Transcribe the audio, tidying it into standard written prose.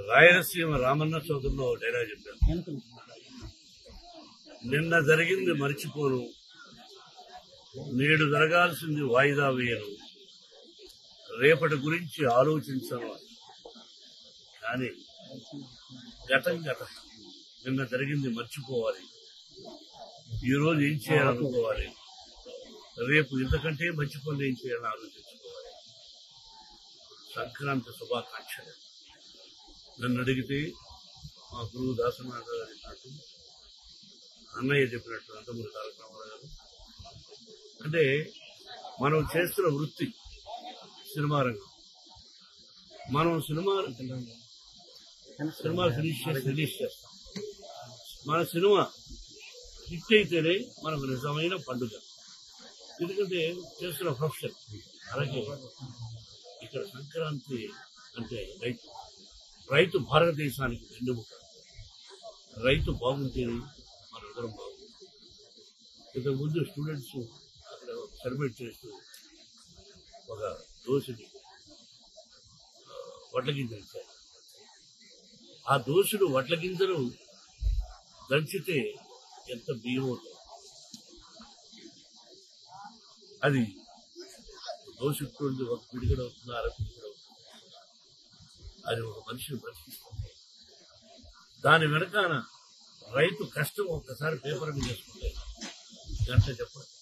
Rayalaseema Ramanna చౌదరిలో dialogue చెప్పారు. నిన్న జరిగింది మర్చిపోను, నేడు జరగాల్సింది వాయిదా వేయను, రేపటి గురించి ఆలోచించను. కానీ గతం గతం, నిన్న జరిగింది మర్చిపోవాలి, ఈరోజు ఏం చేయాలనుకోవాలి, రేపు ఇంతకంటే మంచి పనులు ఏం చేయాలని ఆలోచించుకోవాలి. సంక్రాంతి శుభాకాంక్షలు. నన్ను అడిగితే మా గురువు దాసనాథ గారు చెప్పినట్టు, అన్నయ్య చెప్పినట్టు నందమూరి తారక రామారావు గారు, అంటే మనం చేస్తున్న వృత్తి సినిమా రంగం. మనం సినిమాలు రిలీజ్ చేస్తాం. మన సినిమా హిట్ అయితేనే మనకు నిజమైన పండుగ. ఎందుకంటే చేస్తున్న ప్రొఫెషన్. అలాగే ఇక్కడ సంక్రాంతి అంటే రైతు భారతదేశానికి వెన్నెముక. రైతు బాగుంటేనే మనందరం బాగుంటుంది. ఇంతకుముందు స్టూడెంట్స్ అక్కడ సెలబ్రేట్ చేస్తూ ఒక దోశని వడ్ల గింజలు ఇచ్చారు. ఆ దోశలు వడ్ల గింజలు దంచితే ఎంత బియ్యం అవుతుంది. అది దోషిస్తుంది, ఒక పిడిగడ అవుతుంది, అర పిడిగడ అవుతుంది. అది ఒక మనిషిని బ్రతికిస్తుంది. దాని వెనకాల రైతు కష్టం ఒక్కసారి పేపర్ మీద వేసుకుంటే గంట చెప్పండి.